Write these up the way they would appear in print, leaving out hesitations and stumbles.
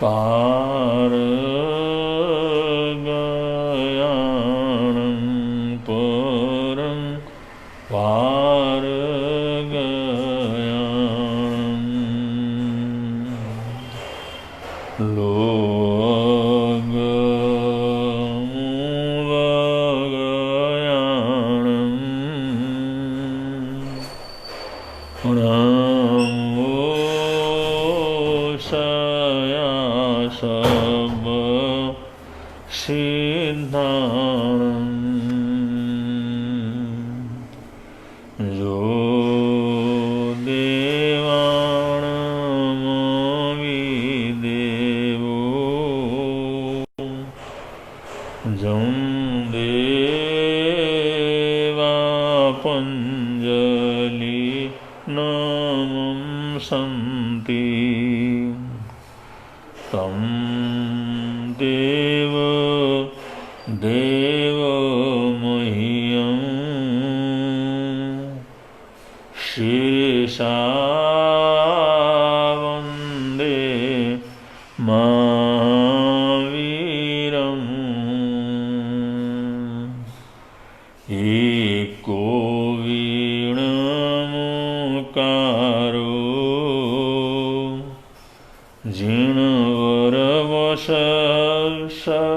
पार गयाणं परं पार गयाणं लोकमुपगयाणं सब सिद्धाणं जो देवाणमविदेवो जं देवा पञ्जलि नमंसन्ति तं देव देवमह्यं शिरसा वन्दे महावीरम् एको वीणमुकारो जिणवरवश सवधमानस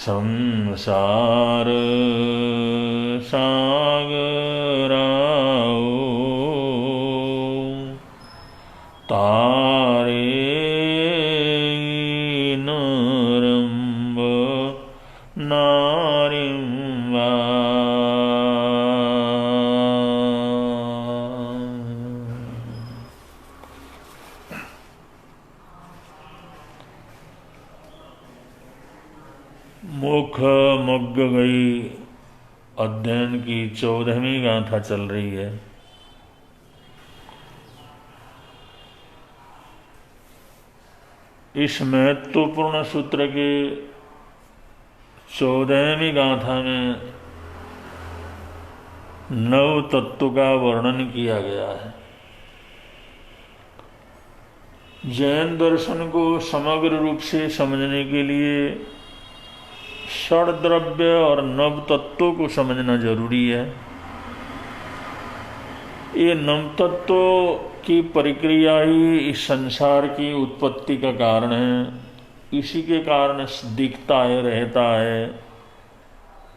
संसार सागराओ तारे नरम्ब नारिं वा मुख मुग्ग गई अध्ययन की 14वीं गाथा चल रही है। इस महत्वपूर्ण सूत्र के 14वीं गाथा में नव तत्व का वर्णन किया गया है। जैन दर्शन को समग्र रूप से समझने के लिए षड द्रव्य और नव तत्वों को समझना जरूरी है। ये नव तत्व की प्रक्रिया ही इस संसार की उत्पत्ति का कारण है। इसी के कारण दिखता है, रहता है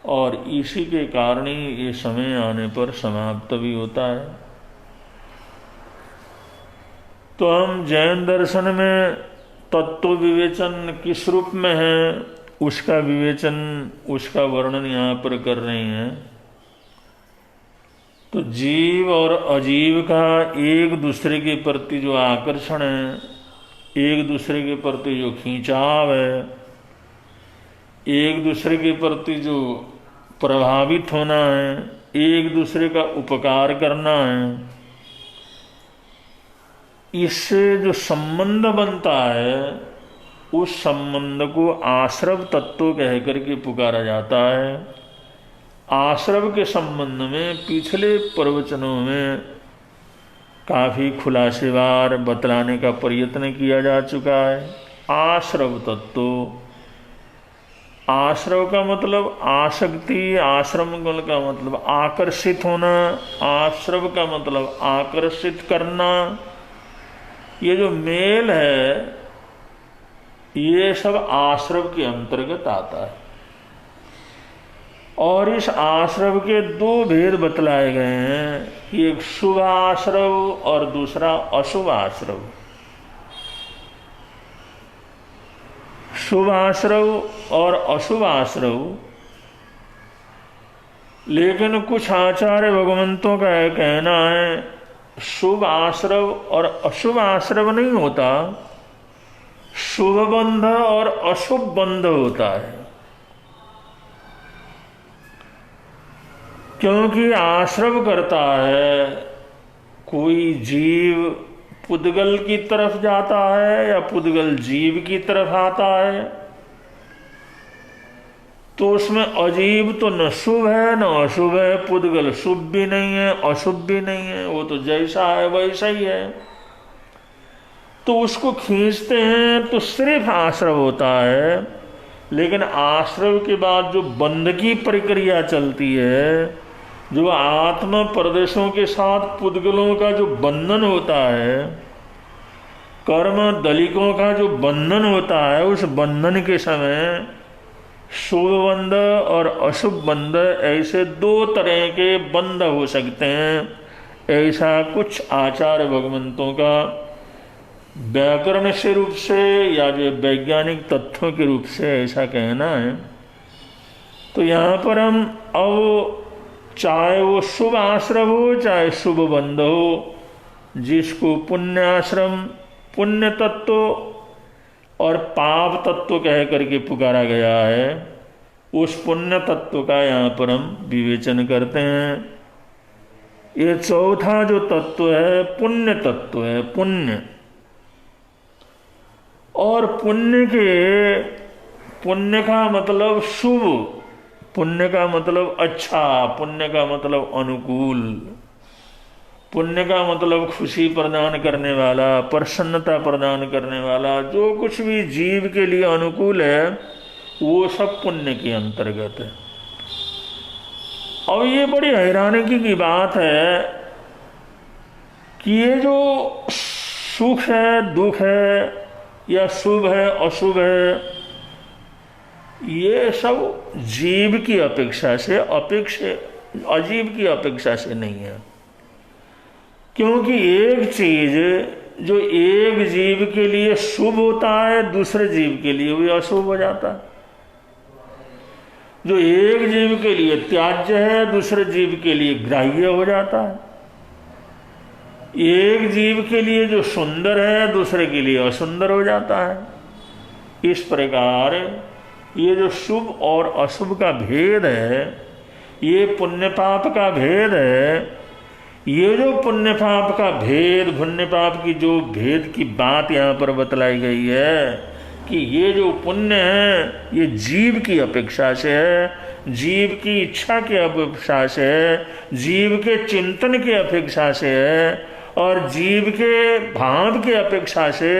और इसी के कारण ही ये समय आने पर समाप्त भी होता है। तो हम जैन दर्शन में तत्व विवेचन किस रूप में है उसका विवेचन, उसका वर्णन यहाँ पर कर रहे हैं। तो जीव और अजीव का एक दूसरे के प्रति जो आकर्षण है, एक दूसरे के प्रति जो खींचाव है, एक दूसरे के प्रति जो प्रभावित होना है, एक दूसरे का उपकार करना है, इससे जो संबंध बनता है उस संबंध को आश्रव तत्व कह करके पुकारा जाता है। आश्रव के संबंध में पिछले प्रवचनों में काफी खुलासेवार बतलाने का प्रयत्न किया जा चुका है। आश्रव तत्व, आश्रव का मतलब आसक्ति, आश्रम का मतलब आकर्षित होना, आश्रव का मतलब आकर्षित करना। ये जो मेल है ये सब आश्रव के अंतर्गत आता है। और इस आश्रव के दो भेद बतलाए गए हैं कि एक शुभ आश्रव और दूसरा अशुभ आश्रव। शुभ आश्रव और अशुभ आश्रव, लेकिन कुछ आचार्य भगवंतों का कहना है शुभ आश्रव और अशुभ आश्रव नहीं होता, शुभ बंध और अशुभ बंध होता है। क्योंकि आश्रव करता है, कोई जीव पुद्गल की तरफ जाता है या पुद्गल जीव की तरफ आता है, तो उसमें अजीब तो न शुभ है न अशुभ है, पुद्गल शुभ भी नहीं है अशुभ भी नहीं है, वो तो जैसा है वैसा ही है। तो उसको खींचते हैं तो सिर्फ आश्रव होता है, लेकिन आश्रव के बाद जो बंध की प्रक्रिया चलती है, जो आत्म प्रदेशों के साथ पुद्गलों का जो बंधन होता है, कर्म दलिकों का जो बंधन होता है, उस बंधन के समय शुभ बंध और अशुभ बंध, ऐसे दो तरह के बंध हो सकते हैं। ऐसा कुछ आचार्य भगवंतों का व्याकरण से रूप से या जो वैज्ञानिक तथ्यों के रूप से ऐसा कहना है। तो यहाँ पर हम अब चाहे वो शुभ आश्रम हो चाहे शुभ बंध हो, जिसको पुण्य आश्रम, पुण्य तत्व और पाप तत्व कह करके पुकारा गया है, उस पुण्य तत्व का यहाँ पर हम विवेचन करते हैं। ये चौथा जो तत्व है पुण्य तत्व है। पुण्य और पुण्य का मतलब शुभ, पुण्य का मतलब अच्छा, पुण्य का मतलब अनुकूल, पुण्य का मतलब खुशी प्रदान करने वाला, प्रसन्नता प्रदान करने वाला, जो कुछ भी जीव के लिए अनुकूल है वो सब पुण्य के अंतर्गत है। अब ये बड़ी हैरानी की बात है कि ये जो सुख है दुख है या शुभ है अशुभ है, ये सब जीव की अपेक्षा से अजीब की अपेक्षा से नहीं है। क्योंकि एक चीज जो एक जीव के लिए शुभ होता है दूसरे जीव के लिए भी अशुभ हो जाता है। जो एक जीव के लिए त्याज्य है दूसरे जीव के लिए ग्राह्य हो जाता है। एक जीव के लिए जो सुंदर है दूसरे के लिए असुंदर हो जाता है। इस प्रकार ये जो शुभ और अशुभ का भेद है, ये पुण्य पाप का भेद है। ये जो पुण्य पाप का भेद, पुण्य पाप की जो भेद की बात यहाँ पर बतलाई गई है कि ये जो पुण्य है ये जीव की अपेक्षा से है, जीव की इच्छा की अपेक्षा से है, जीव के चिंतन की अपेक्षा से है, और जीव के भाव की अपेक्षा से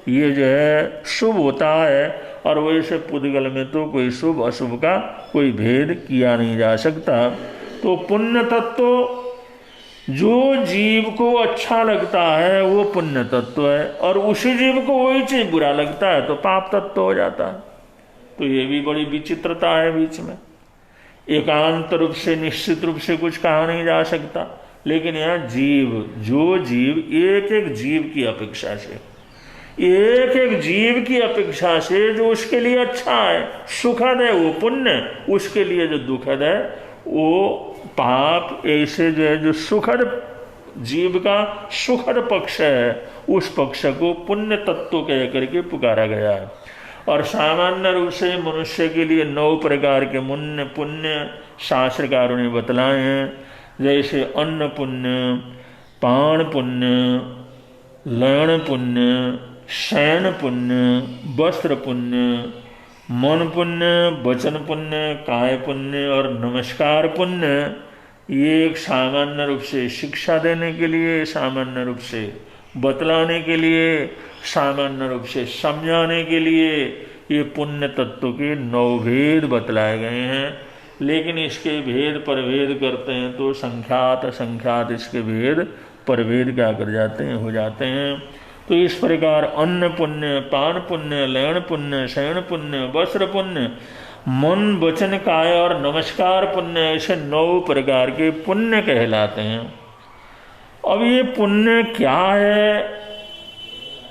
ये जो है शुभ होता है। और वैसे पुद्गल में तो कोई शुभ अशुभ का कोई भेद किया नहीं जा सकता। तो पुण्य तत्व जो जीव को अच्छा लगता है वो पुण्य तत्व है, और उसी जीव को वही चीज बुरा लगता है तो पाप तत्व हो जाता है। तो ये भी बड़ी विचित्रता है बीच में। एकांत रूप से निश्चित रूप से कुछ कहा नहीं जा सकता, लेकिन यहाँ जीव, जो जीव एक एक जीव की अपेक्षा से, एक एक जीव की अपेक्षा से जो उसके लिए अच्छा है सुखद है वो पुण्य, उसके लिए जो दुखद है वो पाप। ऐसे जो है जो सुखद जीव का सुखद पक्ष है उस पक्ष को पुण्य तत्व कह करके पुकारा गया है। और सामान्य रूप से मनुष्य के लिए 9 प्रकार के पुण्य शास्त्रकारों ने बतलाए हैं, जैसे अन्न पुण्य, पान पुण्य, लयन पुण्य, शयन पुण्य, वस्त्र पुण्य, मन पुण्य, वचन पुण्य, काय पुण्य और नमस्कार पुण्य। ये एक सामान्य रूप से शिक्षा देने के लिए, सामान्य रूप से बतलाने के लिए, सामान्य रूप से समझाने के लिए ये पुण्य तत्व के 9 भेद बतलाए गए हैं। लेकिन इसके भेद परभेद करते हैं तो संख्यात असंख्यात इसके भेद परभेद क्या कर जाते हैं, हो जाते हैं। तो इस प्रकार अन्न पुण्य, पान पुण्य, लयन पुण्य, शयन पुण्य, वस्त्र पुण्य, मन वचन काय और नमस्कार पुण्य, ऐसे 9 प्रकार के पुण्य कहलाते हैं। अब ये पुण्य क्या है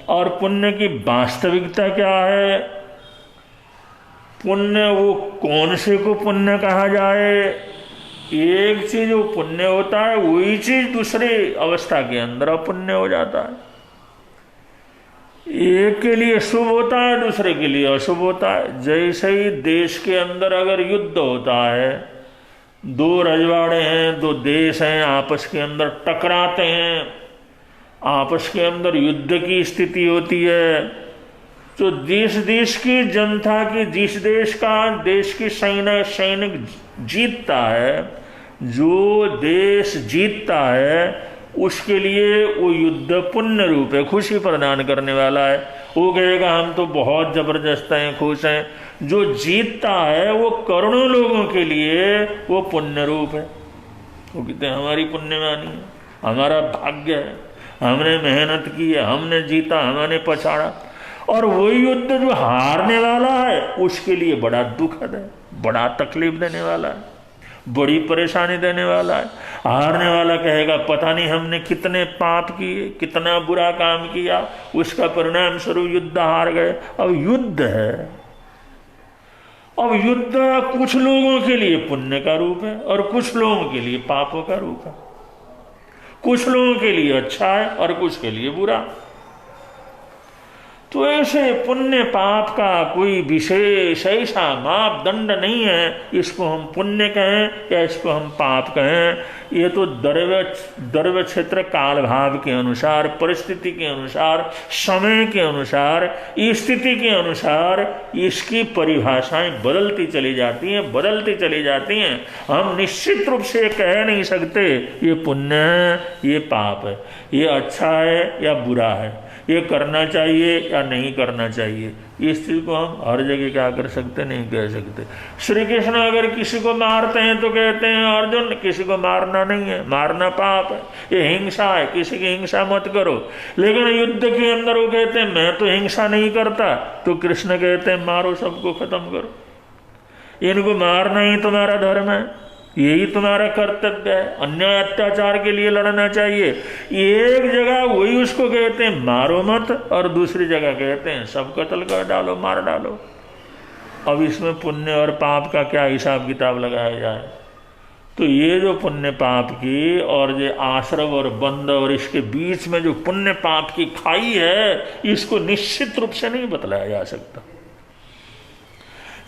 और पुण्य की वास्तविकता क्या है, पुण्य वो कौन से को पुण्य कहा जाए। एक चीज वो पुण्य होता है, वही चीज दूसरी अवस्था के अंदर अपुण्य हो जाता है। एक के लिए शुभ होता है दूसरे के लिए अशुभ होता है। जैसे ही देश के अंदर अगर युद्ध होता है, 2 रजवाड़े हैं, 2 देश हैं, आपस के अंदर टकराते हैं, आपस के अंदर युद्ध की स्थिति होती है, तो जिस देश की जनता की, जिस देश की सैनिक जीतता है, जो देश जीतता है, उसके लिए वो युद्ध पुण्य रूप है, खुशी प्रदान करने वाला है। वो कहेगा हम तो बहुत जबरदस्त हैं, खुश हैं। जो जीतता है वो करोड़ों लोगों के लिए वो पुण्य रूप है। वो कहते हैं हमारी पुण्यवानी है, हमारा भाग्य है, हमने मेहनत की है, हमने जीता, हमने पछाड़ा। और वही युद्ध जो हारने वाला है उसके लिए बड़ा दुखद है, बड़ा तकलीफ देने वाला है, बड़ी परेशानी देने वाला है। हारने वाला कहेगा पता नहीं हमने कितने पाप किए, कितना बुरा काम किया, उसका परिणाम स्वरूप युद्ध हार गए। अब युद्ध है, अब युद्ध कुछ लोगों के लिए पुण्य का रूप है और कुछ लोगों के लिए पापों का रूप है। कुछ लोगों के लिए अच्छा है और कुछ के लिए बुरा। तो ऐसे पुण्य पाप का कोई विशेष ऐसा मापदंड नहीं है, इसको हम पुण्य कहें या इसको हम पाप कहें। ये तो द्रव्य क्षेत्र काल भाव के अनुसार, परिस्थिति के अनुसार, समय के अनुसार, स्थिति के अनुसार इसकी परिभाषाएं बदलती चली जाती हैं, बदलती चली जाती हैं। हम निश्चित रूप से कह नहीं सकते ये पुण्य है, ये पाप है, ये अच्छा है या बुरा है, ये करना चाहिए या नहीं करना चाहिए। इस चीज को हम हर जगह क्या कर सकते, नहीं कह सकते। श्री कृष्ण अगर किसी को मारते हैं तो कहते हैं अर्जुन किसी को मारना नहीं है, मारना पाप है, ये हिंसा है, किसी की हिंसा मत करो। लेकिन युद्ध के अंदर वो कहते हैं मैं तो हिंसा नहीं करता, तो कृष्ण कहते हैं मारो, सबको खत्म करो, इनको मारना ही तुम्हारा धर्म है, यही तुम्हारा कर्तव्य है, अन्याय अत्याचार के लिए लड़ना चाहिए। एक जगह वही उसको कहते हैं मारो मत, और दूसरी जगह कहते हैं सब कत्ल कर डालो, मार डालो। अब इसमें पुण्य और पाप का क्या हिसाब किताब लगाया जाए? तो ये जो पुण्य पाप की और जो आश्रव और बंध और इसके बीच में जो पुण्य पाप की खाई है, इसको निश्चित रूप से नहीं बतलाया जा सकता।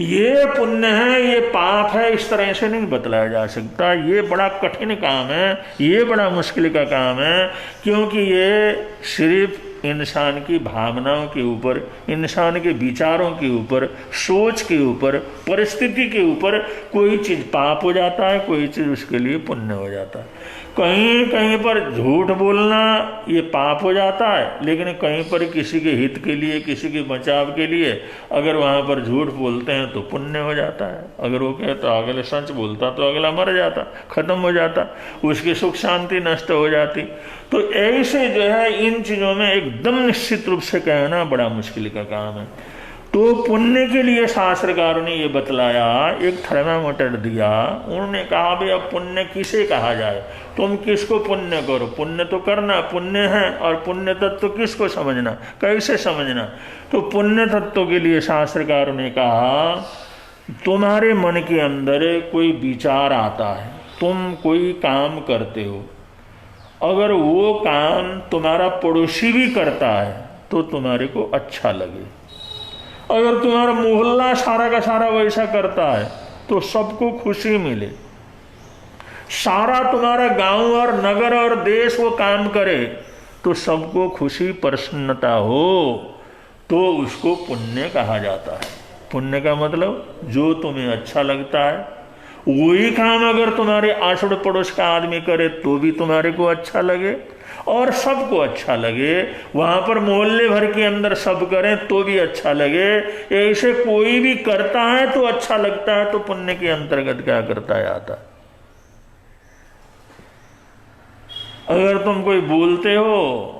ये पुण्य है, ये पाप है, इस तरह से नहीं बतलाया जा सकता। ये बड़ा कठिन काम है, ये बड़ा मुश्किल का काम है, क्योंकि ये सिर्फ इंसान की भावनाओं के ऊपर, इंसान के विचारों के ऊपर, सोच के ऊपर, परिस्थिति के ऊपर कोई चीज़ पाप हो जाता है, कोई चीज़ उसके लिए पुण्य हो जाता है। कहीं कहीं पर झूठ बोलना ये पाप हो जाता है, लेकिन कहीं पर किसी के हित के लिए, किसी के बचाव के लिए अगर वहाँ पर झूठ बोलते हैं तो पुण्य हो जाता है। अगर वो कहता अगले सच बोलता तो अगला मर जाता, खत्म हो जाता, उसकी सुख शांति नष्ट हो जाती। तो ऐसे जो है इन चीज़ों में एकदम निश्चित रूप से कहना बड़ा मुश्किल का काम है। तो पुण्य के लिए शास्त्रकारों ने ये बतलाया, एक थर्मामीटर दिया, उन्होंने कहा भाई अब पुण्य किसे कहा जाए, तुम किसको पुण्य करो, पुण्य तो करना पुण्य है, और पुण्य तत्व किसको समझना, कैसे समझना। तो पुण्य तत्व के लिए शास्त्रकारों ने कहा तुम्हारे मन के अंदर कोई विचार आता है, तुम कोई काम करते हो, अगर वो काम तुम्हारा पड़ोसी भी करता है तो तुम्हारे को अच्छा लगे। अगर तुम्हारा मोहल्ला सारा का सारा वैसा करता है तो सबको खुशी मिले, सारा तुम्हारा गांव और नगर और देश वो काम करे तो सबको खुशी प्रसन्नता हो, तो उसको पुण्य कहा जाता है। पुण्य का मतलब जो तुम्हें अच्छा लगता है वही काम अगर तुम्हारे आस पड़ोस का आदमी करे तो भी तुम्हारे को अच्छा लगे और सबको अच्छा लगे, वहाँ पर मोहल्ले भर के अंदर सब करें तो भी अच्छा लगे। ऐसे कोई भी करता है तो अच्छा लगता है, तो पुण्य के अंतर्गत क्या करता है आता है। अगर तुम कोई बोलते हो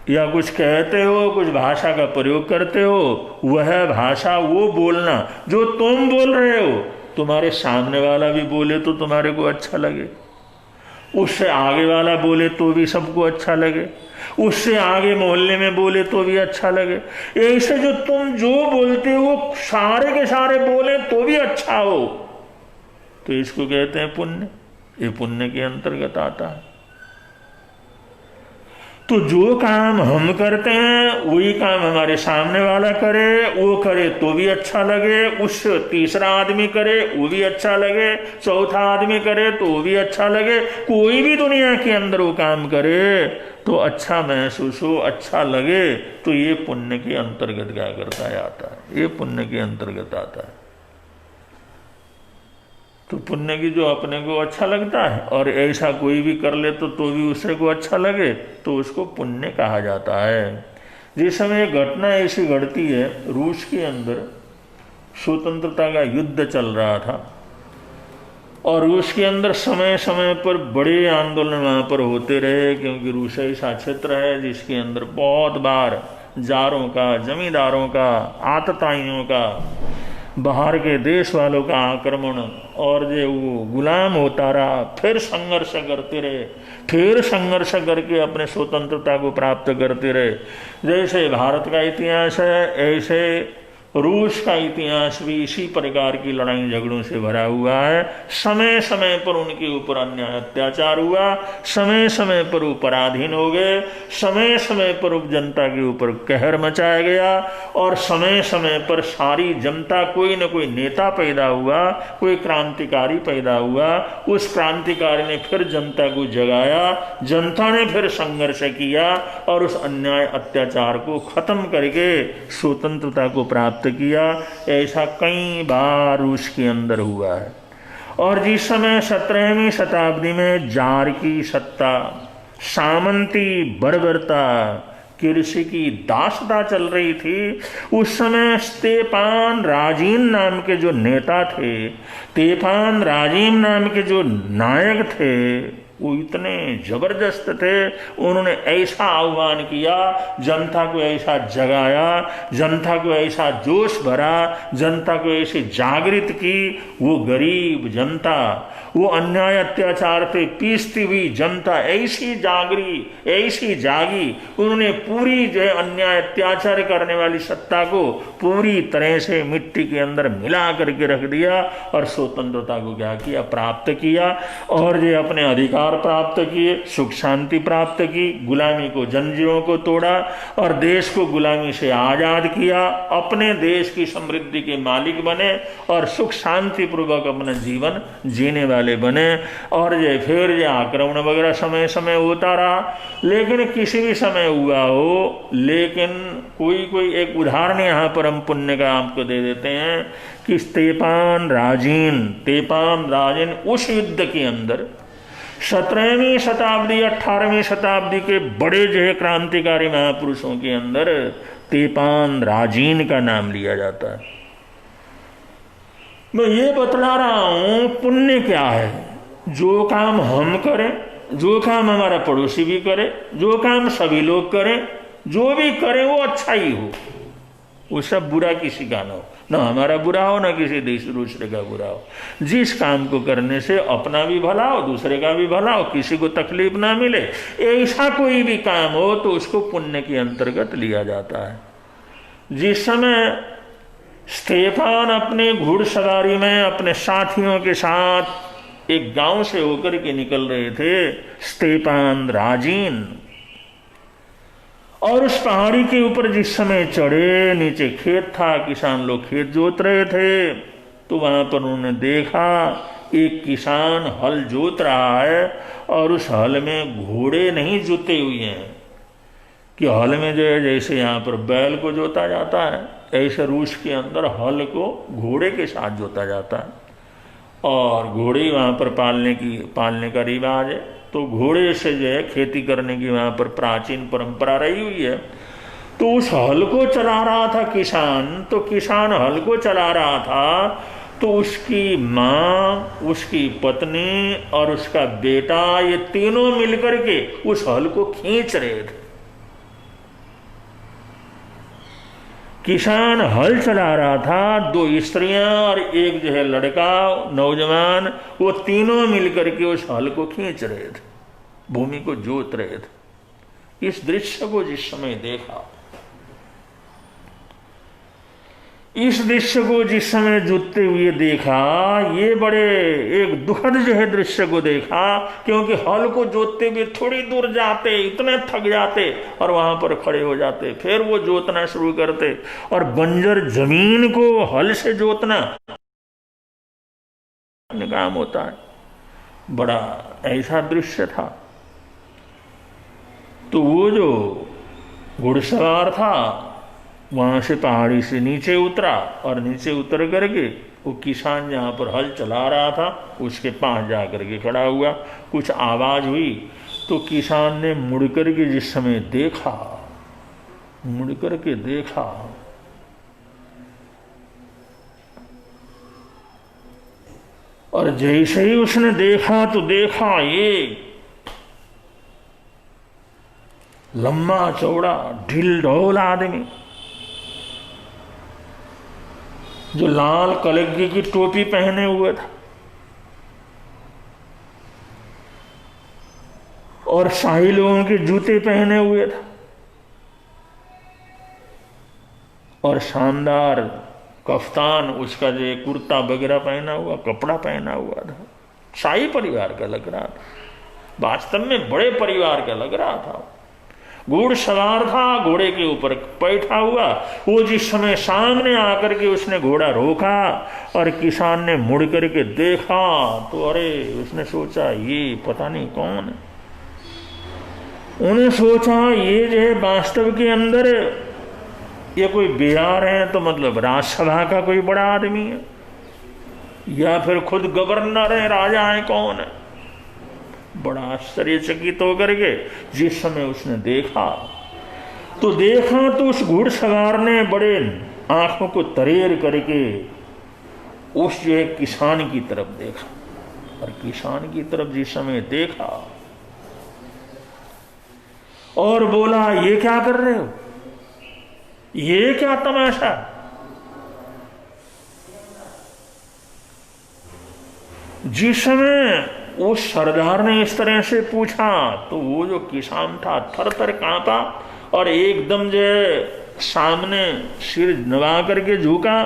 या कुछ कहते हो, कुछ भाषा का प्रयोग करते हो, वह भाषा वो बोलना जो तुम बोल रहे हो तुम्हारे सामने वाला भी बोले तो तुम्हारे को अच्छा लगे, उससे आगे वाला बोले तो भी सबको अच्छा लगे, उससे आगे मोहल्ले में बोले तो भी अच्छा लगे। ऐसे जो तुम जो बोलते हो सारे के सारे बोले तो भी अच्छा हो, तो इसको कहते हैं पुण्य। ये पुण्य के अंतर्गत आता है। तो जो काम हम करते हैं वही काम हमारे सामने वाला करे, वो करे तो भी अच्छा लगे, उस तीसरा आदमी करे वो भी अच्छा लगे, चौथा आदमी करे तो वो भी अच्छा लगे, कोई भी दुनिया के अंदर वो काम करे तो अच्छा महसूस हो, अच्छा लगे, तो ये पुण्य के अंतर्गत क्या करता है, आता है, ये पुण्य के अंतर्गत आता है। तो पुण्य की जो अपने को अच्छा लगता है और ऐसा कोई भी कर ले तो भी उससे को अच्छा लगे, तो उसको पुण्य कहा जाता है। जिस समय घटना ऐसी घटती है, रूस के अंदर स्वतंत्रता का युद्ध चल रहा था और रूस के अंदर समय समय पर बड़े आंदोलन वहाँ पर होते रहे, क्योंकि रूस ऐसा क्षेत्र है जिसके अंदर बहुत बार जारों का, जमींदारों का, आतताइयों का, बाहर के देश वालों का आक्रमण, और जो वो गुलाम होता रहा, फिर संघर्ष करते रहे, फिर संघर्ष करके अपने स्वतंत्रता को प्राप्त करते रहे। जैसे भारत का इतिहास है, ऐसे रूस का इतिहास भी इसी प्रकार की लड़ाई झगड़ों से भरा हुआ है। समय समय पर उनके ऊपर अन्याय अत्याचार हुआ, समय समय पर वो पराधीन हो गए, समय समय पर उप जनता के ऊपर कहर मचाया गया, और समय समय पर सारी जनता, कोई न कोई नेता पैदा हुआ, कोई क्रांतिकारी पैदा हुआ, उस क्रांतिकारी ने फिर जनता को जगाया, जनता ने फिर संघर्ष किया और उस अन्याय अत्याचार को खत्म करके स्वतंत्रता को प्राप्त किया। ऐसा कई बार रूस के अंदर हुआ है। और जिस समय 17वीं शताब्दी में जार की सत्ता, सामंती बर्बरता, कृषि की दासता चल रही थी, उस समय स्तेपान राजीन नाम के जो नेता थे, स्तेपान राजीन नाम के जो नायक थे, वो इतने जबरदस्त थे। उन्होंने ऐसा आह्वान किया, जनता को ऐसा जगाया, जनता को ऐसा जोश भरा, जनता को ऐसे जागृत की, वो गरीब जनता, वो अन्याय अत्याचार पे पीसती हुई जनता ऐसी जागी, उन्होंने पूरी जो है अन्याय अत्याचार करने वाली सत्ता को पूरी तरह से मिट्टी के अंदर मिला करके रख दिया और स्वतंत्रता को क्या किया, प्राप्त किया, और जो अपने अधिकार प्राप्त किए, सुख शांति प्राप्त की, गुलामी को, जंजीरों को तोड़ा और देश को गुलामी से आजाद किया, अपने देश की समृद्धि के मालिक बने और सुख शांति पूर्वक अपना जीवन जीने वाले बने। और ये फिर ये आक्रमण वगैरह समय समय होता रहा, लेकिन किसी भी समय हुआ हो, लेकिन कोई एक उदाहरण यहाँ पर हम पुण्य का आपको दे देते हैं कि स्तेपान राजिन उस युद्ध के अंदर 17वीं शताब्दी 18वीं शताब्दी के बड़े जो है क्रांतिकारी महापुरुषों के अंदर स्तेपान राजीन का नाम लिया जाता है। मैं ये बतला रहा हूं पुण्य क्या है। जो काम हम करें, जो काम हमारा पड़ोसी भी करे, जो काम सभी लोग करें, जो भी करें वो अच्छा ही हो, वो सब बुरा किसी का ना हो, ना हमारा बुरा हो, ना किसी दूसरे का बुरा हो। जिस काम को करने से अपना भी भला हो, दूसरे का भी भला हो, किसी को तकलीफ ना मिले, ऐसा कोई भी काम हो तो उसको पुण्य के अंतर्गत लिया जाता है। जिस समय स्तेफान अपने घुड़सवारी में अपने साथियों के साथ एक गांव से होकर के निकल रहे थे, स्तेफान राजीन, और उस पहाड़ी के ऊपर जिस समय चढ़े, नीचे खेत था, किसान लोग खेत जोत रहे थे, तो वहां पर उन्होंने देखा एक किसान हल जोत रहा है और उस हल में घोड़े नहीं जुते हुए हैं, कि हल में जो है जैसे यहाँ पर बैल को जोता जाता है, ऐसे रूस के अंदर हल को घोड़े के साथ जोता जाता है, और घोड़े वहाँ पर पालने का रिवाज है। तो घोड़े से जो है खेती करने की वहाँ पर प्राचीन परंपरा रही हुई है। तो उस हल को चला रहा था किसान, तो किसान हल को चला रहा था, तो उसकी माँ, उसकी पत्नी और उसका बेटा, ये तीनों मिलकर के उस हल को खींच रहे थे। किसान हल चला रहा था, दो स्त्रियां और एक जो है लड़का नौजवान, वो तीनों मिलकर के उस हल को खींच रहे थे, भूमि को जोत रहे थे। इस दृश्य को जिस समय देखा इस दृश्य को जिस समय जोतते हुए देखा, ये बड़े एक दुखद जो है दृश्य को देखा, क्योंकि हल को जोतते हुए थोड़ी दूर जाते, इतने थक जाते और वहां पर खड़े हो जाते, फिर वो जोतना शुरू करते। और बंजर जमीन को हल से जोतना काम होता है, बड़ा ऐसा दृश्य था। तो वो जो घुड़सवार था वहां से पहाड़ी से नीचे उतरा, और नीचे उतर करके वो किसान जहां पर हल चला रहा था उसके पास जा करके खड़ा हुआ। कुछ आवाज हुई तो किसान ने मुड़ करके जिस समय देखा, मुड़ करके देखा, और जैसे ही उसने देखा तो देखा ये लंबा चौड़ा ढिल ढोल आदमी जो लाल कलगी की टोपी पहने हुए था और शाही लोगों के जूते पहने हुए था और शानदार कफ्तान, उसका जो कुर्ता वगैरह पहना हुआ, कपड़ा पहना हुआ था। शाही परिवार का लग रहा था, वास्तव में बड़े परिवार का लग रहा था। घुड़सवार था, घोड़े के ऊपर बैठा हुआ। वो जिस समय सामने आकर के उसने घोड़ा रोका और किसान ने मुड़ करके देखा तो अरे उसने सोचा ये पता नहीं कौन है। उन्हें सोचा ये जो है वास्तव के अंदर ये कोई बिहार है, तो मतलब राज्यसभा का कोई बड़ा आदमी है या फिर खुद गवर्नर है, राजा है, कौन है। बड़ा आश्चर्यचकित होकर के जिस समय उसने देखा तो उस घुड़सवार ने बड़े आंखों को तरेर करके उस जो है किसान की तरफ देखा, और किसान की तरफ जिस समय देखा और बोला ये क्या कर रहे हो, ये क्या तमाशा। जिस समय उस सरदार ने इस तरह से पूछा तो वो जो किसान था थर थर कांपा और एकदम जो सामने सिर नवा करके झुका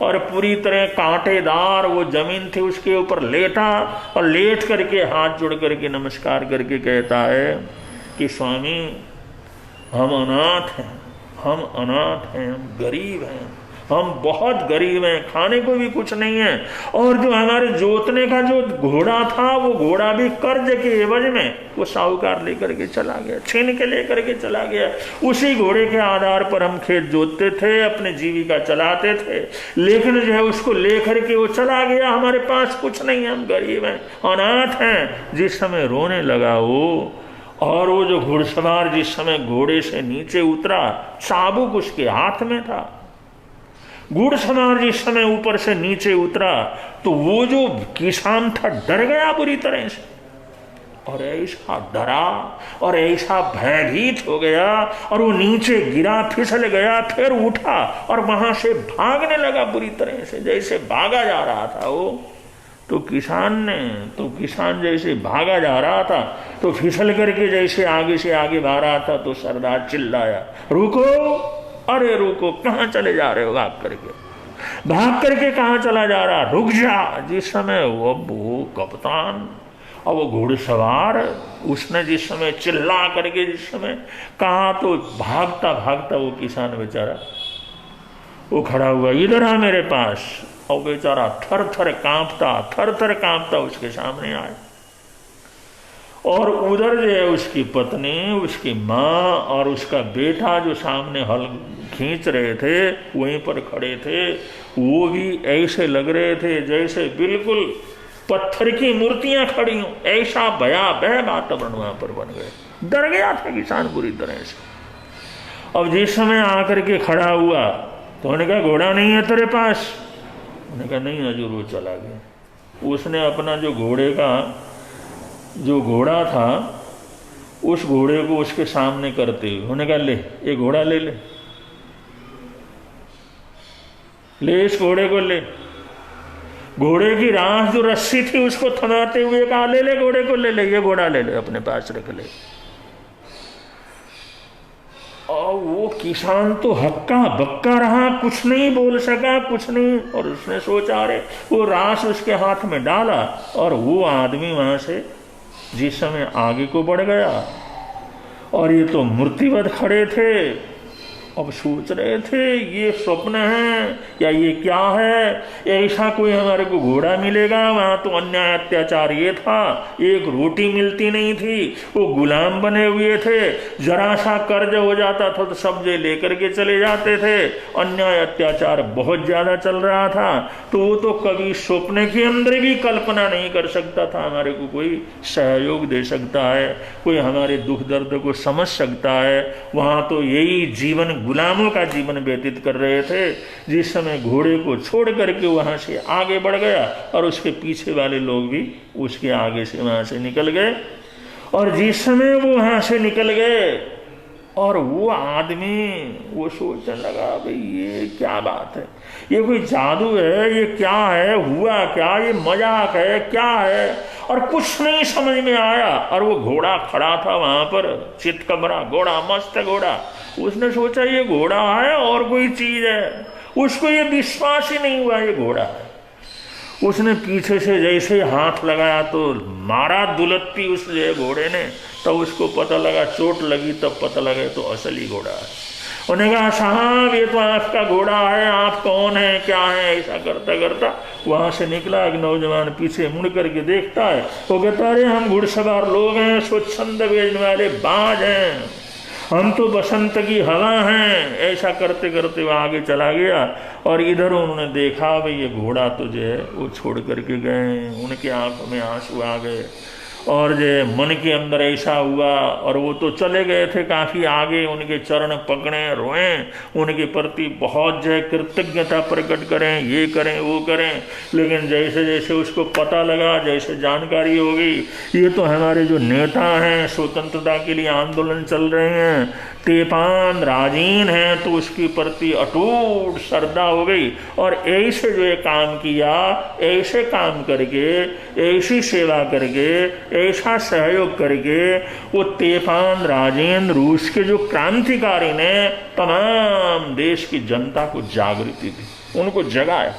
और पूरी तरह कांटेदार वो जमीन थी उसके ऊपर लेटा और लेट करके हाथ जोड़ करके नमस्कार करके कहता है कि स्वामी हम अनाथ हैं, हम अनाथ हैं, हम गरीब हैं, हम बहुत गरीब हैं, खाने को भी कुछ नहीं है। और जो हमारे जोतने का जो घोड़ा था वो घोड़ा भी कर्ज के एवज में वो साहूकार लेकर के चला गया, छीन के लेकर के चला गया। उसी घोड़े के आधार पर हम खेत जोतते थे, अपने जीविका चलाते थे, लेकिन जो है उसको लेकर के वो चला गया, हमारे पास कुछ नहीं है, हम गरीब हैं, अनाथ हैं। जिस समय रोने लगा वो, और वो जो घुड़सवार जिस समय घोड़े से नीचे उतरा चाबुक उसके हाथ में था, घुड़सवार जिस समय ऊपर से नीचे उतरा तो वो जो किसान था डर गया बुरी तरह से, और ऐसा डरा और ऐसा भयभीत हो गया और वो नीचे गिरा, फिसल गया, फिर उठा और वहां से भागने लगा बुरी तरह से, जैसे भागा जा रहा था वो। तो किसान जैसे भागा जा रहा था तो फिसल करके जैसे आगे से आगे भाग रहा था तो सरदार चिल्लाया, रुको, अरे रुको, कहाँ चले जा रहे हो, भाग करके कहाँ चला जा रहा, रुक जा। जिस समय वो कप्तान और वो घुड़सवार उसने जिस समय चिल्ला करके जिस समय कहा तो भागता भागता वो किसान बेचारा वो खड़ा हुआ, इधर आ मेरे पास। और बेचारा थर थर कांपता उसके सामने आए, और उधर जो है उसकी पत्नी, उसकी माँ और उसका बेटा जो सामने हल खींच रहे थे वहीं पर खड़े थे। वो भी ऐसे लग रहे थे जैसे बिल्कुल पत्थर की मूर्तियां खड़ी हों, ऐसा भयावह वातावरण वहां पर बन गए। डर गया था किसान बुरी तरह से। अब जिस समय आकर के खड़ा हुआ तो उन्होंने कहा घोड़ा नहीं है तेरे पास, उन्होंने कहा नहीं हजूर, वो चला गया। उसने अपना जो घोड़े का जो घोड़ा था उस घोड़े को उसके सामने करते हुए उन्होंने कहा ले ये घोड़ा ले इस घोड़े को ले। घोड़े की राह जो रस्सी थी उसको थमाते हुए कहा ले घोड़े को ले ये घोड़ा ले अपने पास रख ले। और वो किसान तो हक्का बक्का रहा, कुछ नहीं बोल सका, कुछ नहीं। और उसने सोचा अरे, वो रास उसके हाथ में डाला और वो आदमी वहां से जिस समय आगे को बढ़ गया और ये तो मूर्तिवत खड़े थे। अब सोच रहे थे ये स्वप्न है या ये क्या है, ऐसा कोई हमारे को घोड़ा मिलेगा। वहां तो अन्याय अत्याचार ये था, एक रोटी मिलती नहीं थी, वो गुलाम बने हुए थे, जरा सा कर्ज हो जाता था तो सब्जी लेकर के चले जाते थे, अन्याय अत्याचार बहुत ज्यादा चल रहा था। तो वो तो कभी स्वप्न के अंदर भी कल्पना नहीं कर सकता था हमारे को कोई सहयोग दे सकता है, कोई हमारे दुख दर्द को समझ सकता है। वहां तो यही जीवन, गुलामों का जीवन व्यतीत कर रहे थे। जिस समय घोड़े को छोड़ करके वहां से आगे बढ़ गया और उसके पीछे वाले लोग भी उसके आगे से वहां से निकल गए। और जिस समय वो वहां से निकल गए और वो आदमी वो सोचने लगा भाई ये क्या बात है, ये कोई जादू है, ये क्या है, हुआ क्या, ये मजाक है, क्या है। और कुछ नहीं समझ में आया। और वो घोड़ा खड़ा था वहां पर, चितकबरा घोड़ा, मस्त घोड़ा। उसने सोचा ये घोड़ा है और कोई चीज है, उसको ये विश्वास ही नहीं हुआ ये घोड़ा है। उसने पीछे से जैसे हाथ लगाया तो मारा दुलत्ती उस घोड़े ने, तब उसको पता लगा, चोट लगी तब पता लगा तो असली घोड़ा है। उन्होंने कहा साहब ये तो आपका घोड़ा है, आप कौन है, क्या है। ऐसा करता करता वहां से निकला। एक नौजवान पीछे मुड़ करके देखता है, वो कहता अरे हम घुड़सवार लोग हैं, स्वच्छंद बेचने वाले बाज हैं, हम तो बसंत की हवा हैं। ऐसा करते करते वो आगे चला गया और इधर उन्होंने देखा भाई ये घोड़ा तो जो है वो छोड़ करके गए। उनके आंखों में आंसू आ गए और जो मन के अंदर ऐसा हुआ। और वो तो चले गए थे काफ़ी आगे, उनके चरण पकड़े, रोएं, उनके प्रति बहुत जो है कृतज्ञता प्रकट करें, ये करें वो करें। लेकिन जैसे जैसे उसको पता लगा, जैसे जानकारी हो गई ये तो हमारे जो नेता हैं, स्वतंत्रता के लिए आंदोलन चल रहे हैं, तेपान राजीन है, तो उसके प्रति अटूट श्रद्धा हो गई। और ऐसे जो ये काम किया, ऐसे काम करके, ऐसी सेवा करके, ऐसा सहयोग करके वो तेपान राजेंद्र रूस के जो क्रांतिकारी ने तमाम देश की जनता को जागृति दी, उनको जगाया।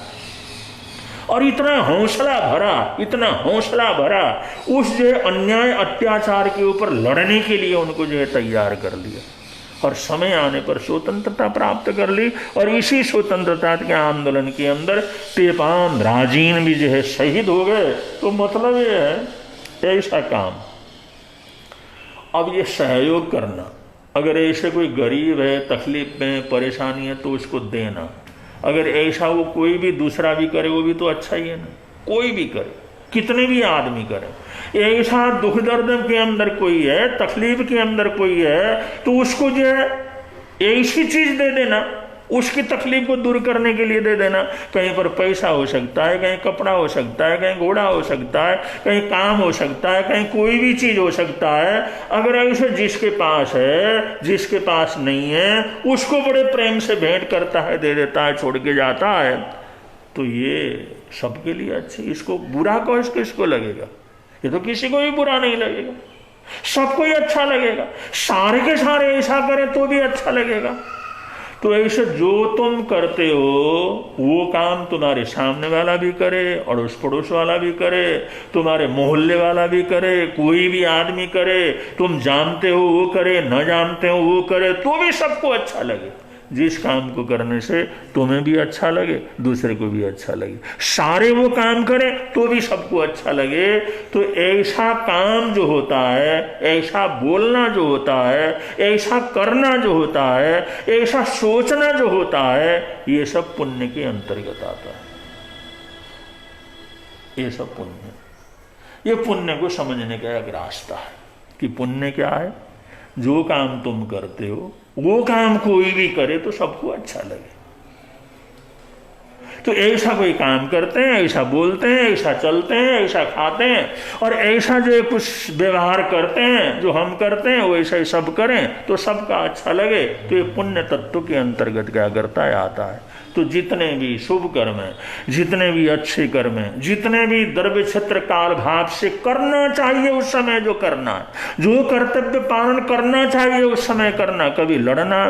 और इतना हौसला भरा, इतना हौसला भरा, उस जो अन्याय अत्याचार के ऊपर लड़ने के लिए उनको जो है तैयार कर लिया। और समय आने पर स्वतंत्रता प्राप्त कर ली। और इसी स्वतंत्रता के आंदोलन के अंदर तेपान राजीन भी जो है शहीद हो गए। तो मतलब ये है ऐसा काम। अब ये सहयोग करना, अगर ऐसे कोई गरीब है, तकलीफ में, परेशानी है तो उसको देना। अगर ऐसा वो कोई भी दूसरा भी करे वो भी तो अच्छा ही है ना, कोई भी करे, कितने भी आदमी करे। ऐसा दुख दर्द के अंदर कोई है, तकलीफ के अंदर कोई है, तो उसको जो है ऐसी चीज दे देना, उसकी तकलीफ को दूर करने के लिए दे देना। कहीं पर पैसा हो सकता है, कहीं कपड़ा हो सकता है, कहीं घोड़ा हो सकता है, कहीं काम हो सकता है, कहीं कोई भी चीज हो सकता है। अगर ऐसे जिसके पास है, जिसके पास नहीं है, उसको बड़े प्रेम से भेंट करता है, दे देता है, छोड़ के जाता है, तो ये सबके लिए अच्छी। इसको बुरा कहो, किसको लगेगा? ये तो किसी को भी बुरा नहीं लगेगा, सबको ही अच्छा लगेगा। सारे के सारे ऐसा करें तो भी अच्छा लगेगा। तो ऐसे जो तुम करते हो वो काम तुम्हारे सामने वाला भी करे, अड़ोस पड़ोस वाला भी करे, तुम्हारे मोहल्ले वाला भी करे, कोई भी आदमी करे, तुम जानते हो वो करे, न जानते हो वो करे, तो भी सबको अच्छा लगे। जिस काम को करने से तुम्हें भी अच्छा लगे, दूसरे को भी अच्छा लगे, सारे वो काम करें तो भी सबको अच्छा लगे। तो ऐसा काम जो होता है, ऐसा बोलना जो होता है, ऐसा करना जो होता है, ऐसा सोचना जो होता है, ये सब पुण्य के अंतर्गत आता है। ये सब पुण्य, ये पुण्य को समझने का एक रास्ता है कि पुण्य क्या है। जो काम तुम करते हो वो काम कोई भी करे तो सबको अच्छा लगे। तो ऐसा कोई काम करते हैं, ऐसा बोलते हैं, ऐसा चलते हैं, ऐसा खाते हैं, और ऐसा जो कुछ व्यवहार करते हैं, जो हम करते हैं वो ऐसा ही सब करें तो सबका अच्छा लगे। तो ये पुण्य तत्व के अंतर्गत क्या करता है, आता है। तो जितने भी शुभ कर्म हैं, जितने भी अच्छे कर्म हैं, जितने भी द्रव्य क्षेत्र काल भाव से करना चाहिए उस समय जो करना है, जो कर्तव्य पालन करना चाहिए उस समय करना। कभी लड़ना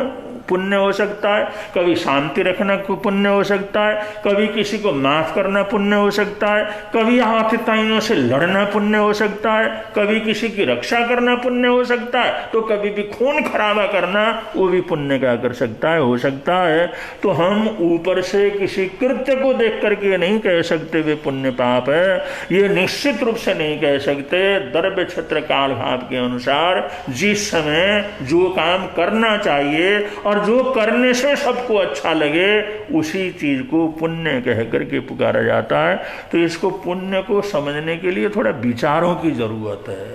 पुण्य हो सकता है, कभी शांति रखना पुण्य हो सकता है, कभी किसी को माफ करना पुण्य हो सकता है, कभी आतताइयों से लड़ना पुण्य हो सकता है, कभी किसी की रक्षा करना पुण्य हो सकता है, तो कभी भी खून खराबा करना वो भी पुण्य क्या कर सकता है, हो सकता है। तो हम ऊपर से किसी कृत्य को देख करके नहीं कह सकते वे पुण्य पाप है, ये निश्चित रूप से नहीं कह सकते। द्रव्य क्षेत्र काल भाव के अनुसार जिस समय जो काम करना चाहिए और जो करने से सबको अच्छा लगे उसी चीज को पुण्य कह करके पुकारा जाता है। तो इसको पुण्य को समझने के लिए थोड़ा विचारों की जरूरत है,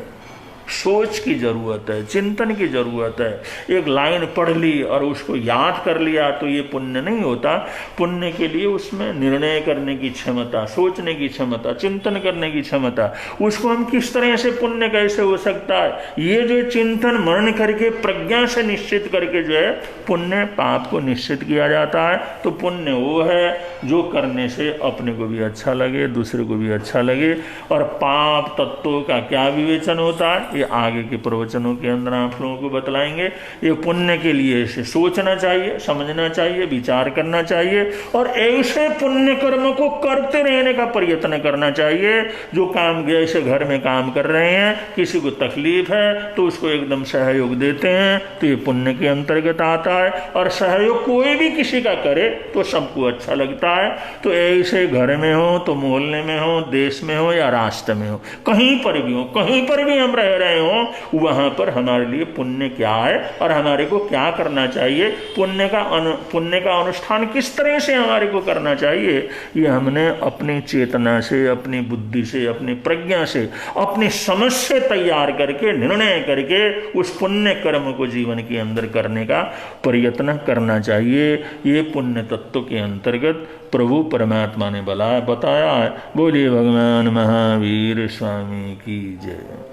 सोच की जरूरत है, चिंतन की जरूरत है। एक लाइन पढ़ ली और उसको याद कर लिया तो ये पुण्य नहीं होता। पुण्य के लिए उसमें निर्णय करने की क्षमता, सोचने की क्षमता, चिंतन करने की क्षमता, उसको हम किस तरह से पुण्य कैसे हो सकता है, ये जो चिंतन मनन करके प्रज्ञा से निश्चित करके जो है पुण्य पाप को निश्चित किया जाता है। तो पुण्य वो है जो करने से अपने को भी अच्छा लगे, दूसरे को भी अच्छा लगे। और पाप तत्वों का क्या विवेचन होता है ये आगे के प्रवचनों के अंदर आप लोगों को बतलाएंगे। ये पुण्य के लिए इसे सोचना चाहिए, समझना चाहिए, विचार करना चाहिए और ऐसे पुण्य कर्म को करते रहने का प्रयत्न करना चाहिए। जो काम जैसे घर में काम कर रहे हैं, किसी को तकलीफ है तो उसको एकदम सहयोग देते हैं तो ये पुण्य के अंतर्गत आता है। और सहयोग कोई भी किसी का करे तो सबको अच्छा लगता है। तो ऐसे घर में हो तो मोहल्ले में हो, देश में हो या राष्ट्र में हो, कहीं पर भी हो, कहीं पर भी हम रह रहे हो, वहां पर हमारे लिए पुण्य क्या है और हमारे को क्या करना चाहिए, पुण्य का अनुष्ठान किस तरह से हमारे को करना चाहिए, ये हमने अपनी चेतना से, अपनी बुद्धि से, अपनी प्रज्ञा से, अपनी समझ से तैयार करके, निर्णय करके उस पुण्य कर्म को जीवन के अंदर करने का प्रयत्न करना चाहिए। ये पुण्य तत्व के अंतर्गत प्रभु परमात्मा ने बताया है। बोलिए भगवान महावीर स्वामी की जय।